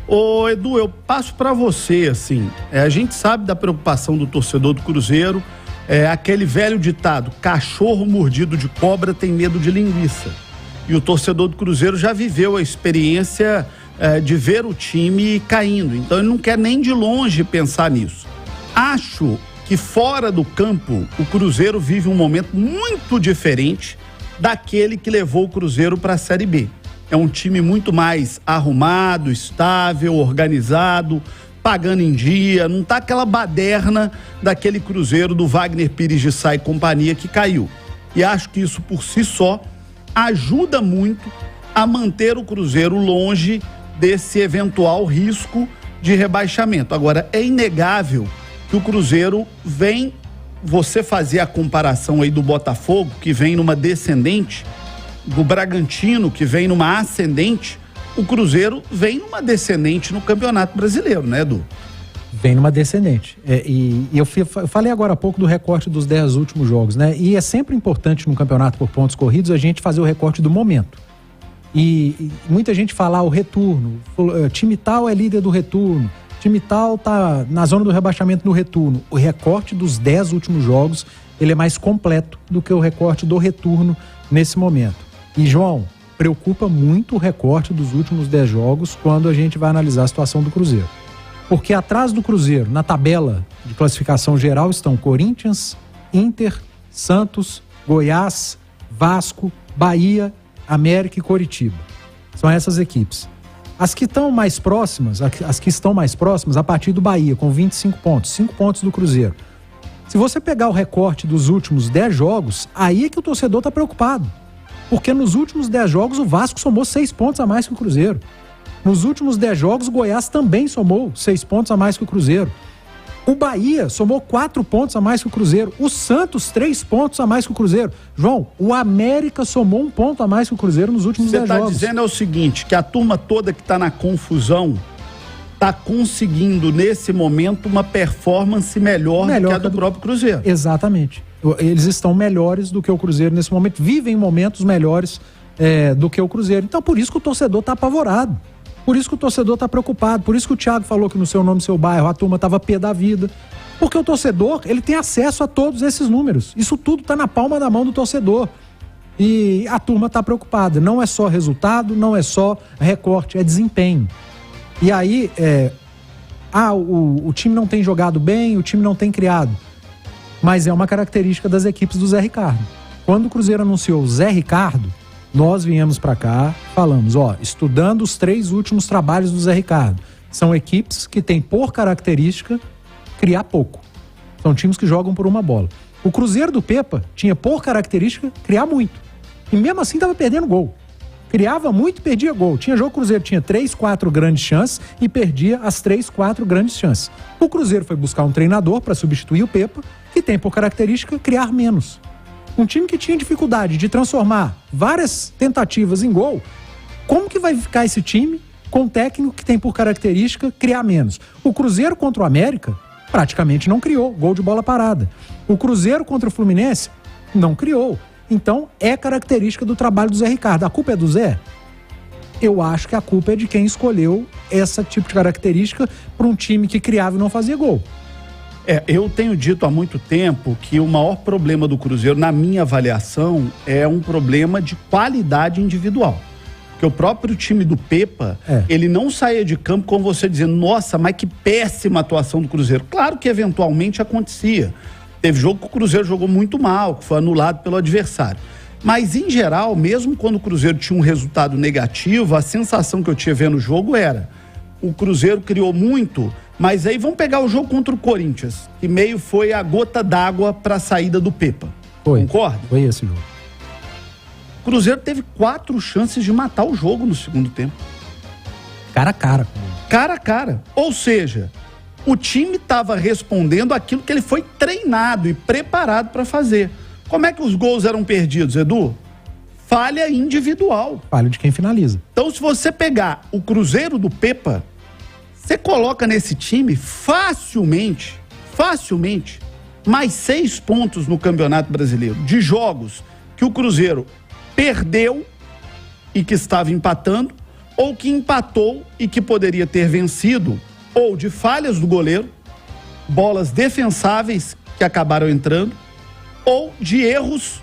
Ô Edu, eu passo para você, assim, a gente sabe da preocupação do torcedor do Cruzeiro, aquele velho ditado, cachorro mordido de cobra tem medo de linguiça. E o torcedor do Cruzeiro já viveu a experiência de ver o time caindo, então ele não quer nem de longe pensar nisso. Acho que fora do campo, o Cruzeiro vive um momento muito diferente daquele que levou o Cruzeiro para a Série B. É um time muito mais arrumado, estável, organizado, pagando em dia, não tá aquela baderna daquele Cruzeiro do Wagner Pires de Sá e companhia que caiu. E acho que isso por si só ajuda muito a manter o Cruzeiro longe desse eventual risco de rebaixamento. Agora, é inegável que o Cruzeiro vem, você fazer a comparação aí do Botafogo, que vem numa descendente, do Bragantino, que vem numa ascendente, o Cruzeiro vem numa descendente no Campeonato Brasileiro, né, Edu? Vem numa descendente. E eu falei agora há pouco do recorte dos 10 últimos jogos, né? E é sempre importante no campeonato por pontos corridos a gente fazer o recorte do momento. E muita gente fala o retorno, time tal é líder do retorno, time tal tá na zona do rebaixamento no retorno. O recorte dos 10 últimos jogos, ele é mais completo do que o recorte do retorno nesse momento. E, João, preocupa muito o recorte dos últimos 10 jogos quando a gente vai analisar a situação do Cruzeiro. Porque atrás do Cruzeiro, na tabela de classificação geral, estão Corinthians, Inter, Santos, Goiás, Vasco, Bahia, América e Coritiba. São essas equipes. As que estão mais próximas, a partir do Bahia, com 25 pontos, 5 pontos do Cruzeiro. Se você pegar o recorte dos últimos 10 jogos, aí é que o torcedor está preocupado. Porque nos últimos 10 jogos o Vasco somou 6 pontos a mais que o Cruzeiro. Nos últimos 10 jogos o Goiás também somou 6 pontos a mais que o Cruzeiro. O Bahia somou 4 pontos a mais que o Cruzeiro. O Santos, 3 pontos a mais que o Cruzeiro. João, o América somou 1 ponto a mais que o Cruzeiro nos últimos 10 jogos. Você está dizendo o seguinte, que a turma toda que está na confusão está conseguindo nesse momento uma performance melhor do que a do próprio Cruzeiro. Exatamente. Eles estão melhores do que o Cruzeiro nesse momento, vivem momentos melhores do que o Cruzeiro. Então, por isso que o torcedor está apavorado. Por isso que o torcedor está preocupado. Por isso que o Thiago falou que no seu nome, seu bairro, a turma estava pé da vida. Porque o torcedor, ele tem acesso a todos esses números. Isso tudo está na palma da mão do torcedor. E a turma está preocupada. Não é só resultado, não é só recorte, é desempenho. E aí, o time não tem jogado bem, o time não tem criado. Mas é uma característica das equipes do Zé Ricardo. Quando o Cruzeiro anunciou o Zé Ricardo, nós viemos para cá, falamos, estudando os 3 últimos trabalhos do Zé Ricardo. São equipes que têm por característica criar pouco. São times que jogam por uma bola. O Cruzeiro do Pepa tinha por característica criar muito. E mesmo assim estava perdendo gol. Criava muito e perdia gol. Tinha jogo que o Cruzeiro tinha 3, 4 grandes chances e perdia as 3, 4 grandes chances. O Cruzeiro foi buscar um treinador para substituir o Pepa, que tem por característica criar menos. Um time que tinha dificuldade de transformar várias tentativas em gol, como que vai ficar esse time com um técnico que tem por característica criar menos? O Cruzeiro contra o América praticamente não criou gol de bola parada. O Cruzeiro contra o Fluminense não criou. Então, é característica do trabalho do Zé Ricardo. A culpa é do Zé? Eu acho que a culpa é de quem escolheu esse tipo de característica para um time que criava e não fazia gol. Eu tenho dito há muito tempo que o maior problema do Cruzeiro, na minha avaliação, é um problema de qualidade individual. Porque o próprio time do Pepa, ele não saía de campo com você dizendo, nossa, mas que péssima atuação do Cruzeiro. Claro que eventualmente acontecia. Teve jogo que o Cruzeiro jogou muito mal, que foi anulado pelo adversário. Mas, em geral, mesmo quando o Cruzeiro tinha um resultado negativo, a sensação que eu tinha vendo o jogo era, o Cruzeiro criou muito, mas aí vamos pegar o jogo contra o Corinthians, que meio foi a gota d'água para a saída do Pepa. Concorda? Foi esse jogo. O Cruzeiro teve 4 chances de matar o jogo no segundo tempo. Cara a cara. Cara a cara. Ou seja, o time estava respondendo aquilo que ele foi treinado e preparado para fazer. Como é que os gols eram perdidos, Edu? Falha individual. Falha de quem finaliza. Então, se você pegar o Cruzeiro do Pepa, você coloca nesse time facilmente, mais 6 pontos no Campeonato Brasileiro, de jogos que o Cruzeiro perdeu e que estava empatando, ou que empatou e que poderia ter vencido, ou de falhas do goleiro, bolas defensáveis que acabaram entrando, ou de erros...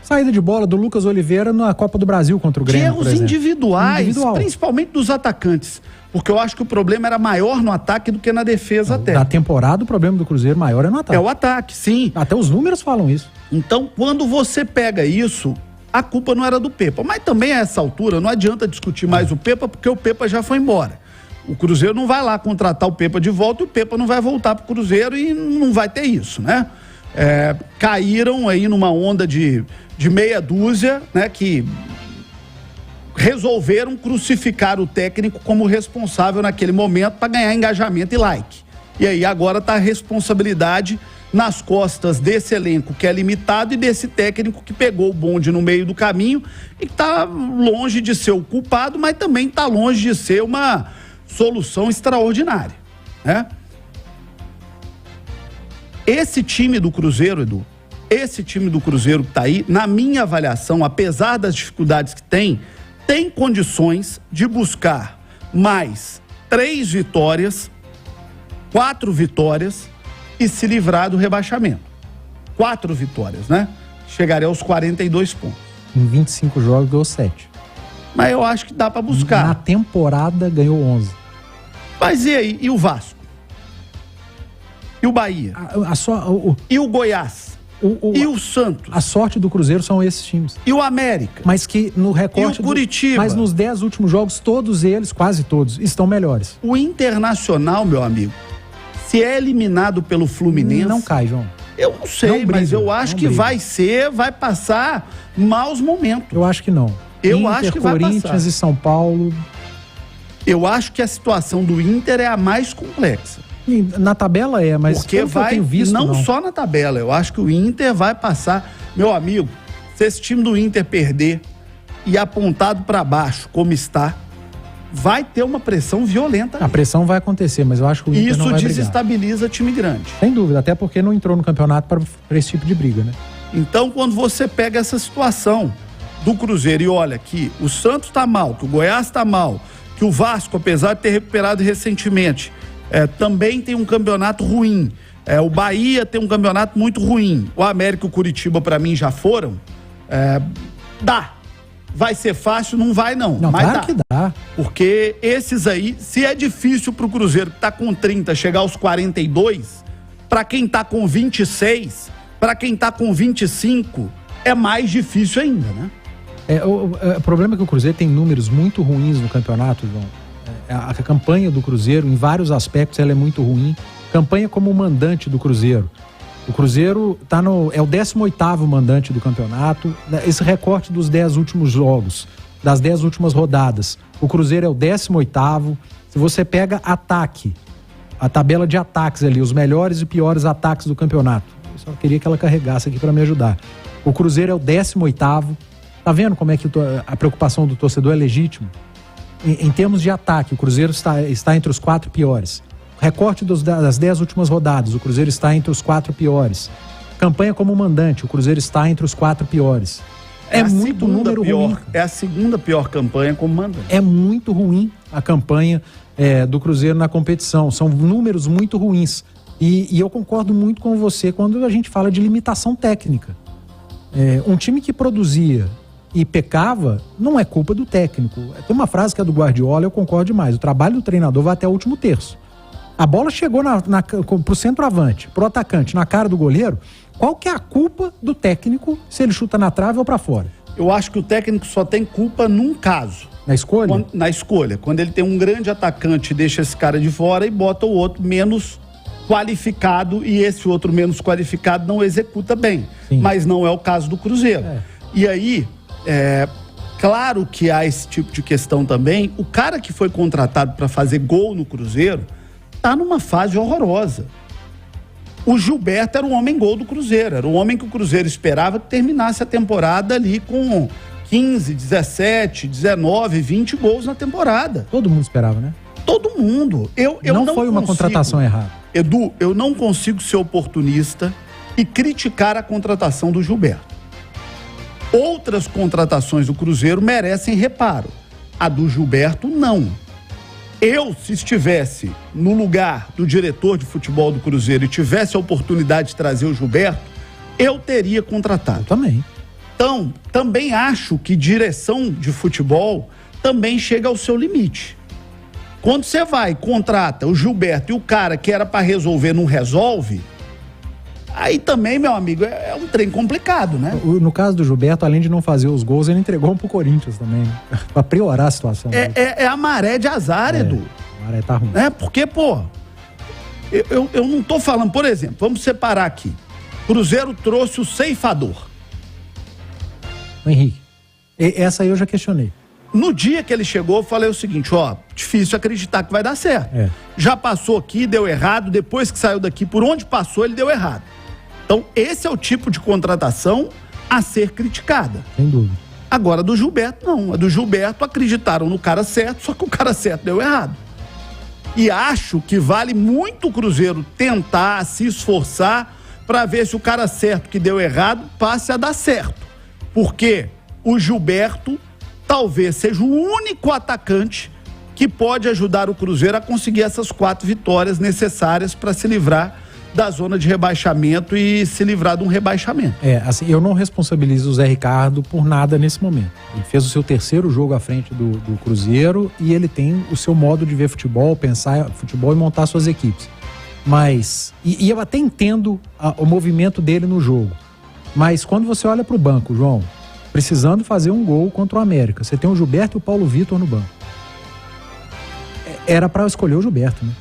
Saída de bola do Lucas Oliveira na Copa do Brasil contra o Grêmio, de erros individuais, principalmente dos atacantes. Porque eu acho que o problema era maior no ataque do que na defesa até. Na temporada, o problema do Cruzeiro maior é no ataque. É o ataque, sim. Até os números falam isso. Então, quando você pega isso, a culpa não era do Pepa. Mas também a essa altura não adianta discutir mais o Pepa, porque o Pepa já foi embora. O Cruzeiro não vai lá contratar o Pepa de volta e o Pepa não vai voltar pro Cruzeiro e não vai ter isso, né? Caíram aí numa onda de meia dúzia, né, que resolveram crucificar o técnico como responsável naquele momento para ganhar engajamento e like. E aí agora tá a responsabilidade nas costas desse elenco que é limitado e desse técnico que pegou o bonde no meio do caminho e que tá longe de ser o culpado, mas também tá longe de ser uma solução extraordinária, né? Esse time do Cruzeiro, Edu, esse time do Cruzeiro que tá aí, na minha avaliação, apesar das dificuldades que tem condições de buscar mais 3 vitórias, 4 vitórias e se livrar do rebaixamento. 4 vitórias, né? Chegaria aos 42 pontos. Em 25 jogos ganhou 7. Mas eu acho que dá pra buscar. Na temporada ganhou 11. Mas e aí? E o Vasco? E o Bahia? E o Goiás? E o Santos? A sorte do Cruzeiro são esses times. E o América? Mas que no recorte... E o Curitiba? Mas nos 10 últimos jogos, todos eles, quase todos, estão melhores. O Internacional, meu amigo, se é eliminado pelo Fluminense... Não cai, João. Eu não sei, mas eu acho que vai passar maus momentos. Eu acho que não. Eu acho que vai passar. Corinthians e São Paulo... Eu acho que a situação do Inter é a mais complexa. Na tabela mas porque vai, visto, não só na tabela, eu acho que o Inter vai passar. Meu amigo, se esse time do Inter perder e apontado para baixo, como está, vai ter uma pressão violenta. A pressão vai acontecer, mas eu acho que o Inter não vai brigar. Isso desestabiliza time grande. Sem dúvida, até porque não entrou no campeonato para esse tipo de briga, né? Então, quando você pega essa situação do Cruzeiro e olha que o Santos tá mal, que o Goiás tá mal, que o Vasco, apesar de ter recuperado recentemente, também tem um campeonato ruim. O Bahia tem um campeonato muito ruim. O América e o Curitiba, para mim, já foram. Dá. Vai ser fácil? Não vai, não. Mas claro que dá. Porque esses aí, se é difícil pro Cruzeiro que tá com 30 chegar aos 42, para quem tá com 26, para quem tá com 25, é mais difícil ainda, né? O problema é que o Cruzeiro tem números muito ruins no campeonato, João. A campanha do Cruzeiro, em vários aspectos, ela é muito ruim. Campanha como mandante do Cruzeiro. O Cruzeiro é o 18º mandante do campeonato. Esse recorte dos 10 últimos jogos, das 10 últimas rodadas. O Cruzeiro é o 18º. Se você pega ataque, a tabela de ataques ali, os melhores e piores ataques do campeonato. Eu só queria que ela carregasse aqui para me ajudar. O Cruzeiro é o 18º. Tá vendo como é que a preocupação do torcedor é legítima? Em termos de ataque, o Cruzeiro está entre os 4 piores. Recorte das 10 últimas rodadas, o Cruzeiro está entre os 4 piores. Campanha como mandante, o Cruzeiro está entre os 4 piores. É muito número ruim. É a segunda pior campanha como mandante. É muito ruim a campanha do Cruzeiro na competição. São números muito ruins. E eu concordo muito com você quando a gente fala de limitação técnica. Um time que produzia e pecava, não é culpa do técnico. Tem uma frase que é do Guardiola, eu concordo demais. O trabalho do treinador vai até o último terço. A bola chegou pro centroavante, pro atacante, na cara do goleiro. Qual que é a culpa do técnico se ele chuta na trave ou pra fora? Eu acho que o técnico só tem culpa num caso. Na escolha? Na escolha. Quando ele tem um grande atacante, deixa esse cara de fora e bota o outro menos qualificado e esse outro menos qualificado não executa bem. Sim. Mas não é o caso do Cruzeiro. E aí... claro que há esse tipo de questão também. O cara que foi contratado para fazer gol no Cruzeiro tá numa fase horrorosa. O Gilberto era o homem-gol do Cruzeiro, era o homem que o Cruzeiro esperava que terminasse a temporada ali com 15, 17, 19, 20 gols na temporada. Todo mundo esperava, né? Todo mundo. Eu não foi uma contratação errada. Edu, eu não consigo ser oportunista e criticar a contratação do Gilberto. Outras contratações do Cruzeiro merecem reparo. A do Gilberto, não. Eu, se estivesse no lugar do diretor de futebol do Cruzeiro e tivesse a oportunidade de trazer o Gilberto, eu teria contratado. Eu também. Então, também acho que direção de futebol também chega ao seu limite. Quando você vai, contrata o Gilberto e o cara que era para resolver não resolve, aí também, meu amigo, é um trem complicado, né? No caso do Gilberto, além de não fazer os gols, ele entregou um pro Corinthians também, né? Pra priorar a situação. É a maré de azar, Edu. A maré tá ruim. Porque, pô, eu não tô falando, por exemplo, vamos separar aqui. Cruzeiro trouxe o ceifador. O Henrique, essa aí eu já questionei. No dia que ele chegou, eu falei o seguinte, difícil acreditar que vai dar certo. Já passou aqui, deu errado, depois que saiu daqui, por onde passou, ele deu errado. Então, esse é o tipo de contratação a ser criticada. Sem dúvida. Agora, do Gilberto, não. A do Gilberto acreditaram no cara certo, só que o cara certo deu errado. E acho que vale muito o Cruzeiro tentar, se esforçar, para ver se o cara certo que deu errado passe a dar certo. Porque o Gilberto talvez seja o único atacante que pode ajudar o Cruzeiro a conseguir essas 4 vitórias necessárias para se livrar da zona de rebaixamento e se livrar de um rebaixamento. Assim, eu não responsabilizo o Zé Ricardo por nada nesse momento. Ele fez o seu 3º jogo à frente do Cruzeiro e ele tem o seu modo de ver futebol, pensar futebol e montar suas equipes. Mas, e eu até entendo o movimento dele no jogo, mas quando você olha para o banco, João, precisando fazer um gol contra o América, você tem o Gilberto e o Paulo Vitor no banco. Era para escolher o Gilberto, né?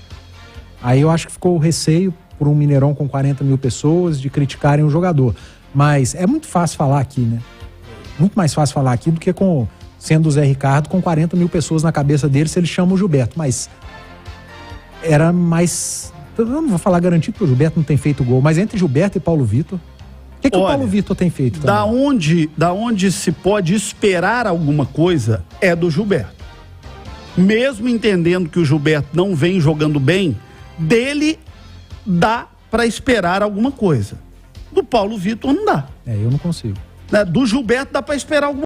Aí eu acho que ficou o receio por um Mineirão com 40 mil pessoas de criticarem o jogador. Mas é muito fácil falar aqui, né? Muito mais fácil falar aqui do que sendo o Zé Ricardo com 40 mil pessoas na cabeça dele se ele chama o Gilberto. Mas era mais... Eu não vou falar garantido que o Gilberto não tem feito gol, mas entre Gilberto e Paulo Vitor... O que o Paulo Vitor tem feito também? Da onde se pode esperar alguma coisa é do Gilberto. Mesmo entendendo que o Gilberto não vem jogando bem, dele dá para esperar alguma coisa. Do Paulo Vitor não dá. Eu não consigo. Do Gilberto dá para esperar alguma